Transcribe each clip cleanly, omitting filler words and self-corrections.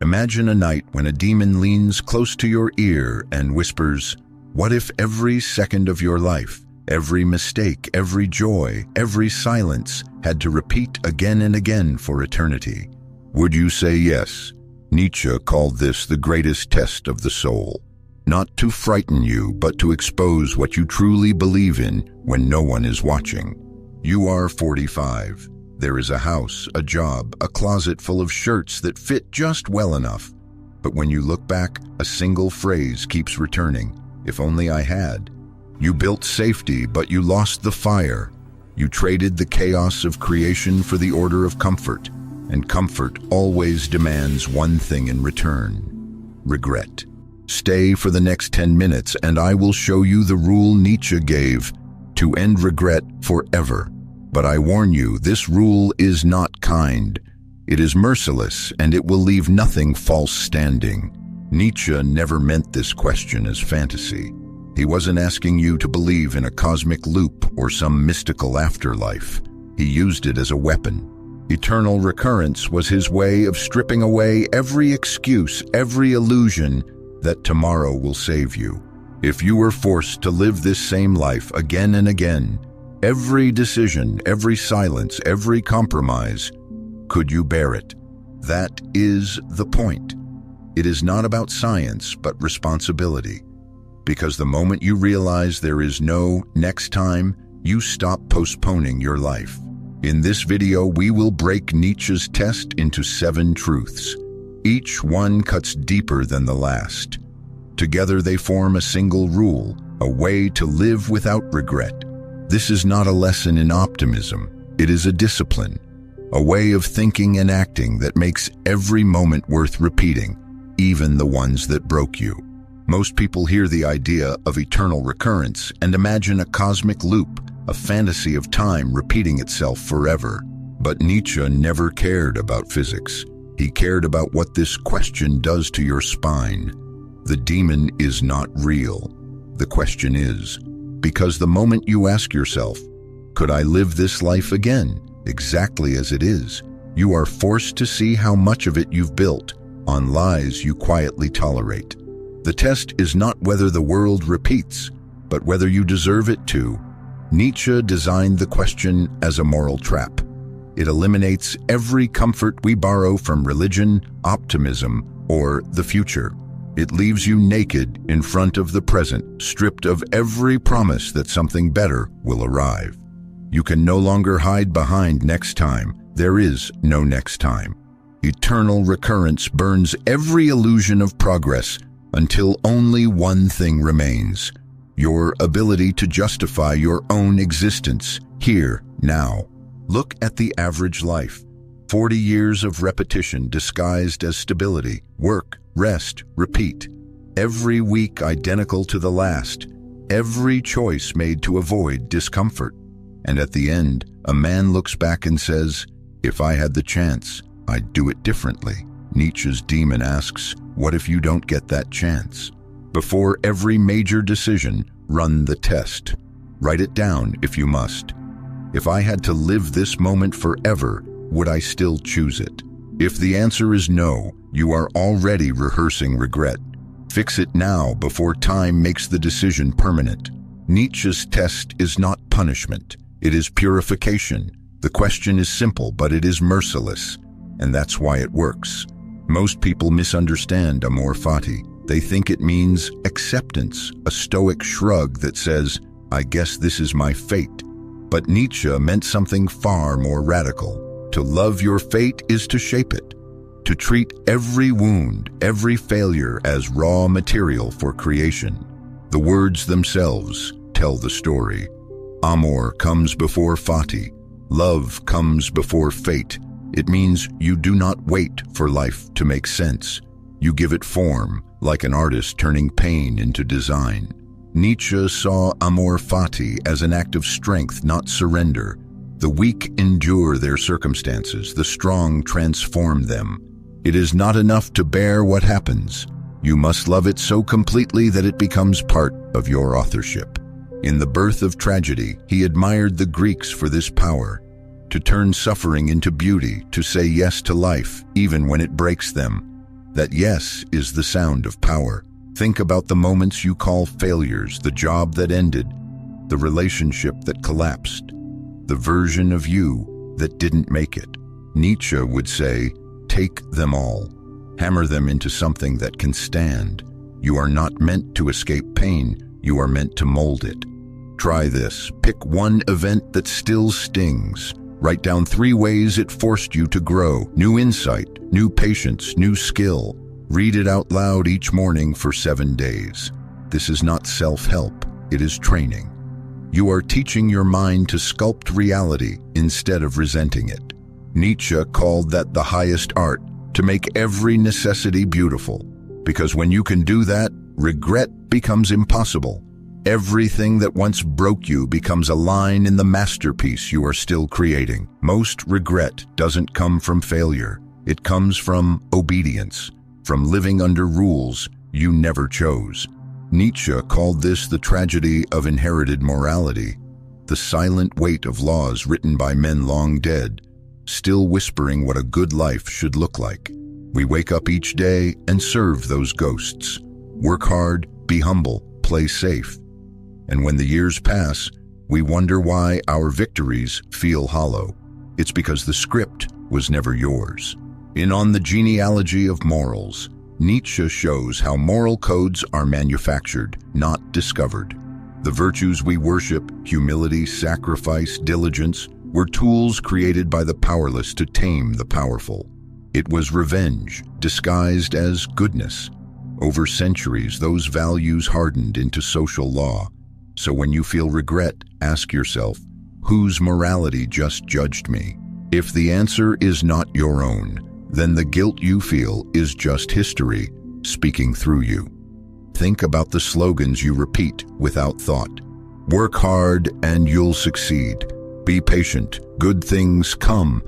Imagine a night when a demon leans close to your ear and whispers, "What if every second of your life, every mistake, every joy, every silence had to repeat again and again for eternity?" Would you say yes? Nietzsche called this the greatest test of the soul. Not to frighten you, but to expose what you truly believe in when no one is watching. You are 45. There is a house, a job, a closet full of shirts that fit just well enough. But when you look back, a single phrase keeps returning. If only I had. You built safety, but you lost the fire. You traded the chaos of creation for the order of comfort. And comfort always demands one thing in return: regret. Stay for the next 10 minutes and I will show you the rule Nietzsche gave to end regret forever. But I warn you, this rule is not kind. It is merciless and it will leave nothing false standing. Nietzsche never meant this question as fantasy. He wasn't asking you to believe in a cosmic loop or some mystical afterlife. He used it as a weapon. Eternal recurrence was his way of stripping away every excuse, every illusion that tomorrow will save you. If you were forced to live this same life again and again, every decision, every silence, every compromise, could you bear it? That is the point. It is not about science, but responsibility. Because the moment you realize there is no next time, you stop postponing your life. In this video, we will break Nietzsche's test into 7 truths. Each one cuts deeper than the last. Together they form a single rule, a way to live without regret. This is not a lesson in optimism. It is a discipline, a way of thinking and acting that makes every moment worth repeating, even the ones that broke you. Most people hear the idea of eternal recurrence and imagine a cosmic loop, a fantasy of time repeating itself forever. But Nietzsche never cared about physics. He cared about what this question does to your spine. The demon is not real. The question is, because the moment you ask yourself, could I live this life again, exactly as it is, you are forced to see how much of it you've built on lies you quietly tolerate. The test is not whether the world repeats, but whether you deserve it to. Nietzsche designed the question as a moral trap. It eliminates every comfort we borrow from religion, optimism, or the future. It leaves you naked in front of the present, stripped of every promise that something better will arrive. You can no longer hide behind next time. There is no next time. Eternal recurrence burns every illusion of progress until only one thing remains: your ability to justify your own existence, here, now. Look at the average life. 40 years of repetition disguised as stability, work, rest, repeat. Every week identical to the last. Every choice made to avoid discomfort. And at the end, a man looks back and says, "If I had the chance, I'd do it differently." Nietzsche's demon asks, what if you don't get that chance? Before every major decision, run the test. Write it down if you must. If I had to live this moment forever, would I still choose it? If the answer is no, you are already rehearsing regret. Fix it now before time makes the decision permanent. Nietzsche's test is not punishment. It is purification. The question is simple, but it is merciless. And that's why it works. Most people misunderstand Amor Fati. They think it means acceptance, a Stoic shrug that says, "I guess this is my fate." But Nietzsche meant something far more radical. To love your fate is to shape it. To treat every wound, every failure as raw material for creation. The words themselves tell the story. Amor comes before Fati. Love comes before fate. It means you do not wait for life to make sense. You give it form, like an artist turning pain into design. Nietzsche saw Amor Fati as an act of strength, not surrender. The weak endure their circumstances, the strong transform them. It is not enough to bear what happens. You must love it so completely that it becomes part of your authorship. In The Birth of Tragedy, he admired the Greeks for this power. To turn suffering into beauty, to say yes to life, even when it breaks them. That yes is the sound of power. Think about the moments you call failures, the job that ended, the relationship that collapsed, the version of you that didn't make it. Nietzsche would say, take them all, hammer them into something that can stand. You are not meant to escape pain, you are meant to mold it. Try this. Pick one event that still stings. Write down 3 ways it forced you to grow. New insight, new patience, new skill. Read it out loud each morning for 7 days. This is not self-help, it is training. You are teaching your mind to sculpt reality instead of resenting it. Nietzsche called that the highest art, to make every necessity beautiful. Because when you can do that, regret becomes impossible. Everything that once broke you becomes a line in the masterpiece you are still creating. Most regret doesn't come from failure. It comes from obedience, from living under rules you never chose. Nietzsche called this the tragedy of inherited morality, the silent weight of laws written by men long dead, still whispering what a good life should look like. We wake up each day and serve those ghosts. Work hard, be humble, play safe. And when the years pass, we wonder why our victories feel hollow. It's because the script was never yours. In On the Genealogy of Morals, Nietzsche shows how moral codes are manufactured, not discovered. The virtues we worship, humility, sacrifice, diligence, were tools created by the powerless to tame the powerful. It was revenge, disguised as goodness. Over centuries, those values hardened into social law. So when you feel regret, ask yourself, whose morality just judged me? If the answer is not your own, then the guilt you feel is just history speaking through you. Think about the slogans you repeat without thought. Work hard and you'll succeed. Be patient, good things come.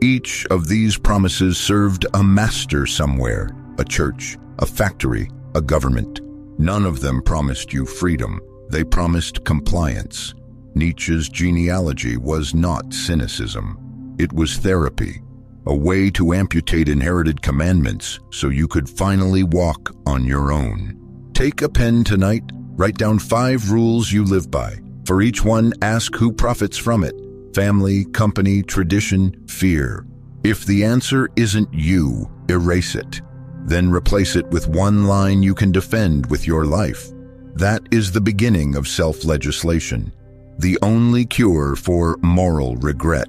Each of these promises served a master somewhere, a church, a factory, a government. None of them promised you freedom. They promised compliance. Nietzsche's genealogy was not cynicism. It was therapy, a way to amputate inherited commandments so you could finally walk on your own. Take a pen tonight, write down 5 rules you live by. For each one, ask who profits from it. Family, company, tradition, fear. If the answer isn't you, erase it. Then replace it with one line you can defend with your life. That is the beginning of self-legislation, the only cure for moral regret.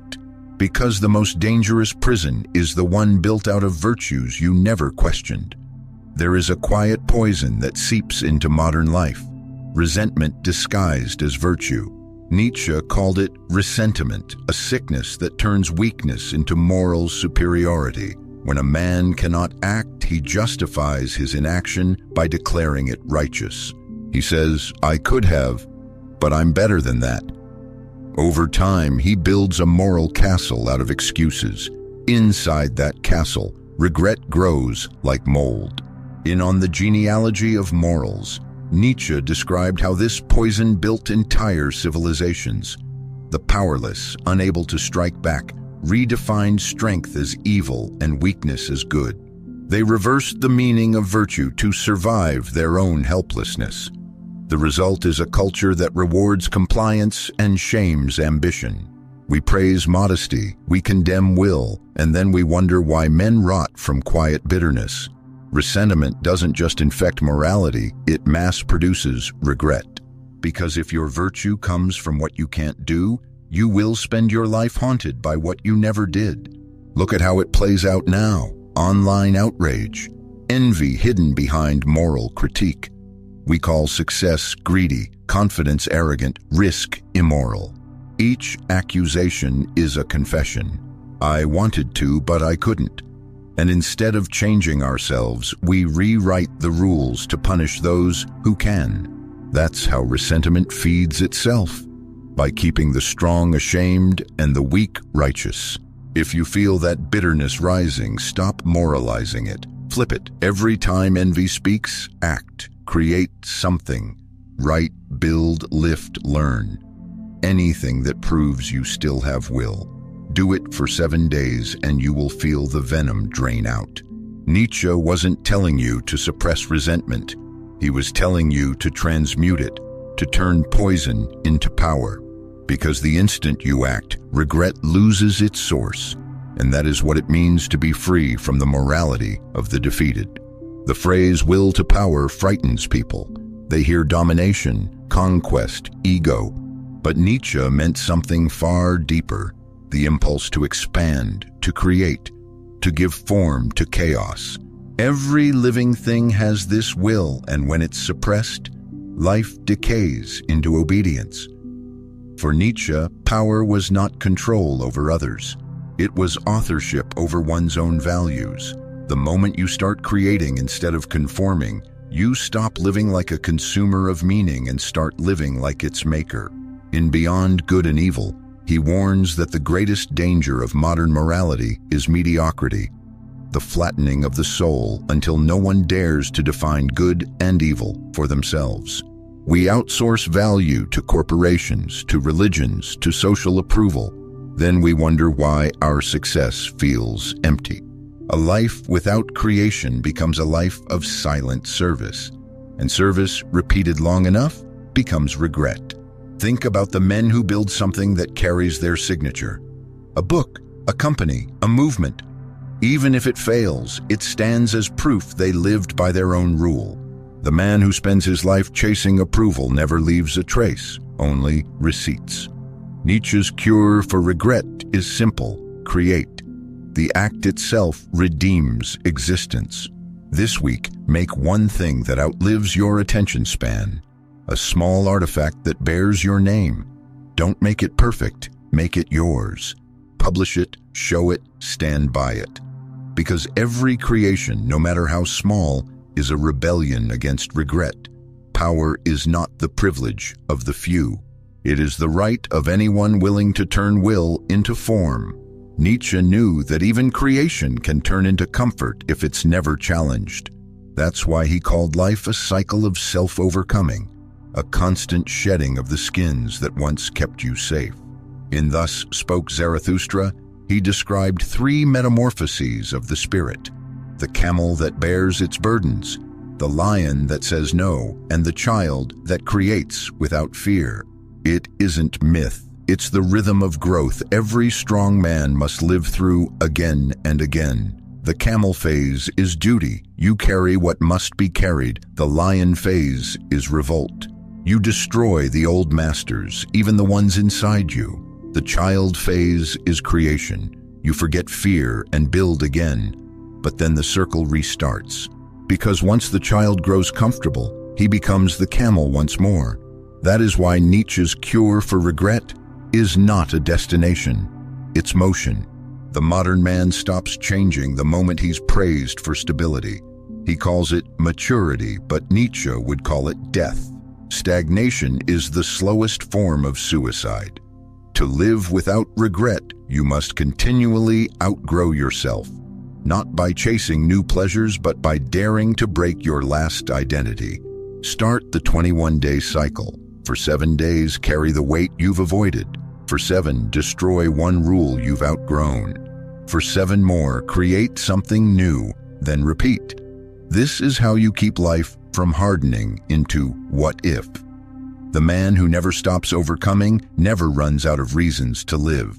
Because the most dangerous prison is the one built out of virtues you never questioned. There is a quiet poison that seeps into modern life, resentment disguised as virtue. Nietzsche called it ressentiment, a sickness that turns weakness into moral superiority. When a man cannot act, he justifies his inaction by declaring it righteous. He says, I could have, but I'm better than that. Over time, he builds a moral castle out of excuses. Inside that castle, regret grows like mold. In On the Genealogy of Morals, Nietzsche described how this poison built entire civilizations. The powerless, unable to strike back, redefined strength as evil and weakness as good. They reversed the meaning of virtue to survive their own helplessness. The result is a culture that rewards compliance and shames ambition. We praise modesty, we condemn will, and then we wonder why men rot from quiet bitterness. Resentment doesn't just infect morality, it mass produces regret. Because if your virtue comes from what you can't do, you will spend your life haunted by what you never did. Look at how it plays out now. Online outrage, envy hidden behind moral critique. We call success greedy, confidence arrogant, risk immoral. Each accusation is a confession. I wanted to, but I couldn't. And instead of changing ourselves, we rewrite the rules to punish those who can. That's how resentment feeds itself, by keeping the strong ashamed and the weak righteous. If you feel that bitterness rising, stop moralizing it. Flip it. Every time envy speaks, act. Create something. Write, build, lift, learn. Anything that proves you still have will. Do it for 7 days and you will feel the venom drain out. Nietzsche wasn't telling you to suppress resentment. He was telling you to transmute it, to turn poison into power. Because the instant you act, regret loses its source. And that is what it means to be free from the morality of the defeated. The phrase will to power frightens people. They hear domination, conquest, ego. But Nietzsche meant something far deeper, the impulse to expand, to create, to give form to chaos. Every living thing has this will, and when it's suppressed, life decays into obedience. For Nietzsche, power was not control over others. It was authorship over one's own values. The moment you start creating instead of conforming, you stop living like a consumer of meaning and start living like its maker. In Beyond Good and Evil, he warns that the greatest danger of modern morality is mediocrity, the flattening of the soul until no one dares to define good and evil for themselves. We outsource value to corporations, to religions, to social approval. Then we wonder why our success feels empty. A life without creation becomes a life of silent service, and service repeated long enough becomes regret. Think about the men who build something that carries their signature. A book, a company, a movement. Even if it fails, it stands as proof they lived by their own rule. The man who spends his life chasing approval never leaves a trace, only receipts. Nietzsche's cure for regret is simple: create. The act itself redeems existence. This week, make one thing that outlives your attention span. A small artifact that bears your name. Don't make it perfect, make it yours. Publish it, show it, stand by it. Because every creation, no matter how small, is a rebellion against regret. Power is not the privilege of the few. It is the right of anyone willing to turn will into form. Nietzsche knew that even creation can turn into comfort if it's never challenged. That's why he called life a cycle of self-overcoming, a constant shedding of the skins that once kept you safe. In Thus Spoke Zarathustra, he described 3 metamorphoses of the spirit: the camel that bears its burdens, the lion that says no, and the child that creates without fear. It isn't myth, it's the rhythm of growth every strong man must live through again and again. The camel phase is duty. You carry what must be carried. The lion phase is revolt. You destroy the old masters, even the ones inside you. The child phase is creation. You forget fear and build again. But then the circle restarts. Because once the child grows comfortable, he becomes the camel once more. That is why Nietzsche's cure for regret is not a destination. It's motion. The modern man stops changing the moment he's praised for stability. He calls it maturity, but Nietzsche would call it death. Stagnation is the slowest form of suicide. To live without regret, you must continually outgrow yourself, not by chasing new pleasures, but by daring to break your last identity. Start the 21-day cycle. For 7 days, carry the weight you've avoided. For 7, destroy one rule you've outgrown. For 7 more, create something new, then repeat. This is how you keep life from hardening into what if. The man who never stops overcoming never runs out of reasons to live.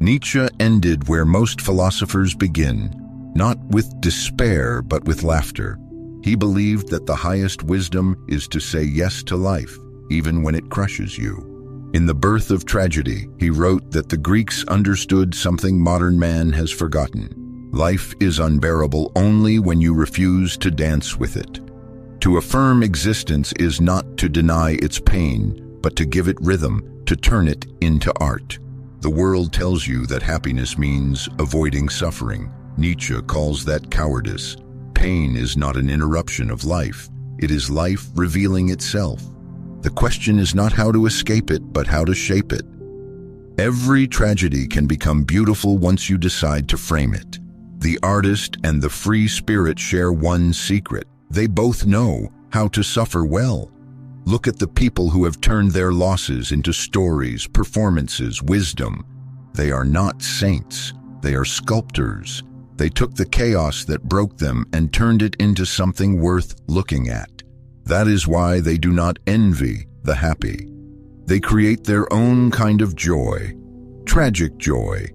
Nietzsche ended where most philosophers begin, not with despair, but with laughter. He believed that the highest wisdom is to say yes to life, even when it crushes you. In The Birth of Tragedy, he wrote that the Greeks understood something modern man has forgotten. Life is unbearable only when you refuse to dance with it. To affirm existence is not to deny its pain, but to give it rhythm, to turn it into art. The world tells you that happiness means avoiding suffering. Nietzsche calls that cowardice. Pain is not an interruption of life. It is life revealing itself. The question is not how to escape it, but how to shape it. Every tragedy can become beautiful once you decide to frame it. The artist and the free spirit share one secret. They both know how to suffer well. Look at the people who have turned their losses into stories, performances, wisdom. They are not saints. They are sculptors. They took the chaos that broke them and turned it into something worth looking at. That is why they do not envy the happy. They create their own kind of joy, tragic joy,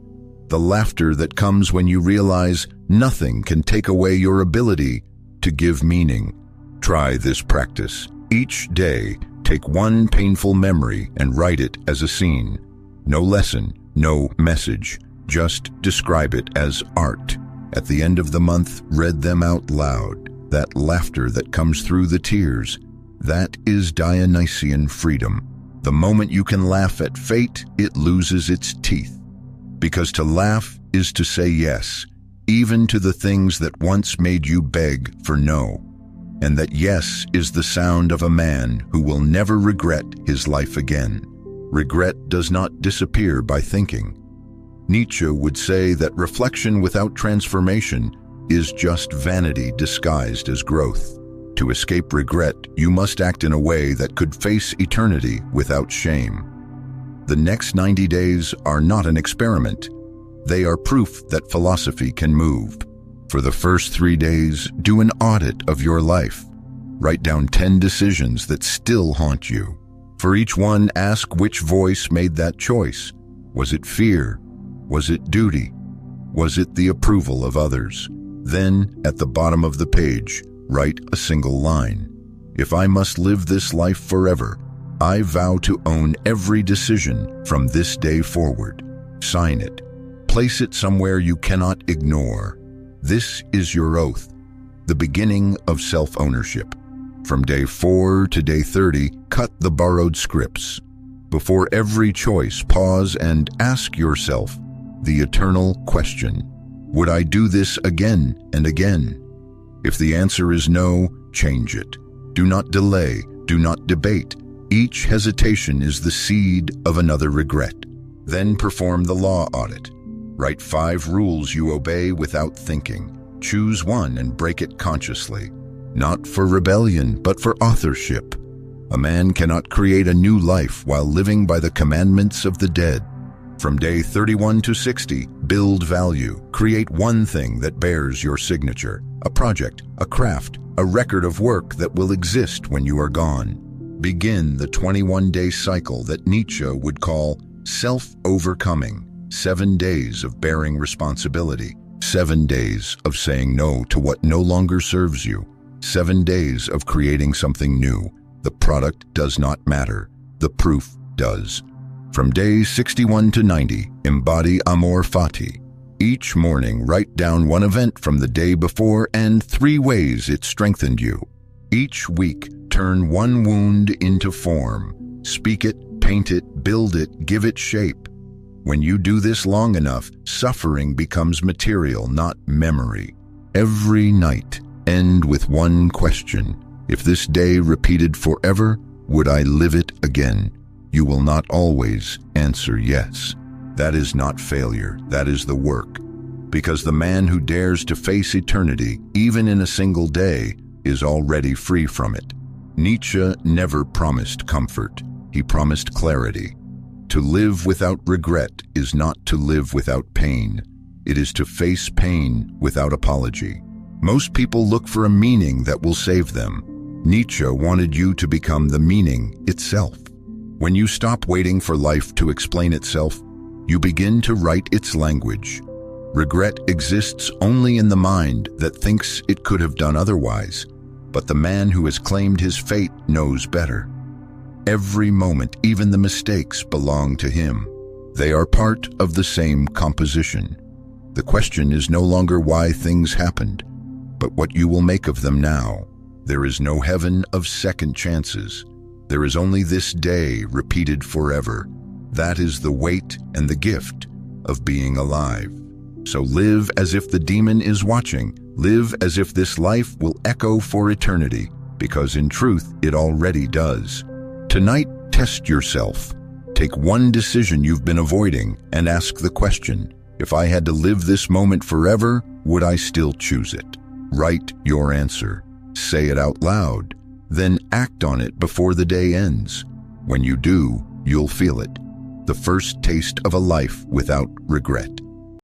the laughter that comes when you realize nothing can take away your ability to give meaning. Try this practice. Each day, take one painful memory and write it as a scene. No lesson, no message, just describe it as art. At the end of the month, read them out loud. That laughter that comes through the tears, that is Dionysian freedom. The moment you can laugh at fate, it loses its teeth. Because to laugh is to say yes, even to the things that once made you beg for no. And that yes is the sound of a man who will never regret his life again. Regret does not disappear by thinking. Nietzsche would say that reflection without transformation is just vanity disguised as growth. To escape regret, you must act in a way that could face eternity without shame. The next 90 days are not an experiment. They are proof that philosophy can move. For the first 3 days, do an audit of your life. Write down 10 decisions that still haunt you. For each one, ask which voice made that choice. Was it fear? Was it duty? Was it the approval of others? Then, at the bottom of the page, write a single line. If I must live this life forever, I vow to own every decision from this day forward. Sign it. Place it somewhere you cannot ignore. This is your oath, the beginning of self-ownership. From day 4 to day 30, cut the borrowed scripts. Before every choice, pause and ask yourself the eternal question: would I do this again and again? If the answer is no, change it. Do not delay, do not debate. Each hesitation is the seed of another regret. Then perform the law audit. Write 5 rules you obey without thinking. Choose one and break it consciously. Not for rebellion, but for authorship. A man cannot create a new life while living by the commandments of the dead. From day 31 to 60, build value. Create one thing that bears your signature. A project, a craft, a record of work that will exist when you are gone. Begin the 21-day cycle that Nietzsche would call self-overcoming. 7 days of bearing responsibility. 7 days of saying no to what no longer serves you. 7 days of creating something new. The product does not matter. The proof does. From days 61 to 90, embody Amor Fati. Each morning, write down one event from the day before and 3 ways it strengthened you. Each week, turn one wound into form. Speak it, paint it, build it, give it shape. When you do this long enough, suffering becomes material, not memory. Every night, end with one question. If this day repeated forever, would I live it again? You will not always answer yes. That is not failure, that is the work. Because the man who dares to face eternity, even in a single day, is already free from it. Nietzsche never promised comfort. He promised clarity. To live without regret is not to live without pain. It is to face pain without apology. Most people look for a meaning that will save them. Nietzsche wanted you to become the meaning itself. When you stop waiting for life to explain itself, you begin to write its language. Regret exists only in the mind that thinks it could have done otherwise, but the man who has claimed his fate knows better. Every moment, even the mistakes, belong to him. They are part of the same composition. The question is no longer why things happened, but what you will make of them now. There is no heaven of second chances. There is only this day repeated forever. That is the weight and the gift of being alive. So live as if the demon is watching. Live as if this life will echo for eternity, because in truth it already does. Tonight, test yourself. Take one decision you've been avoiding and ask the question, if I had to live this moment forever, would I still choose it? Write your answer. Say it out loud. Then act on it before the day ends. When you do, you'll feel it. The first taste of a life without regret.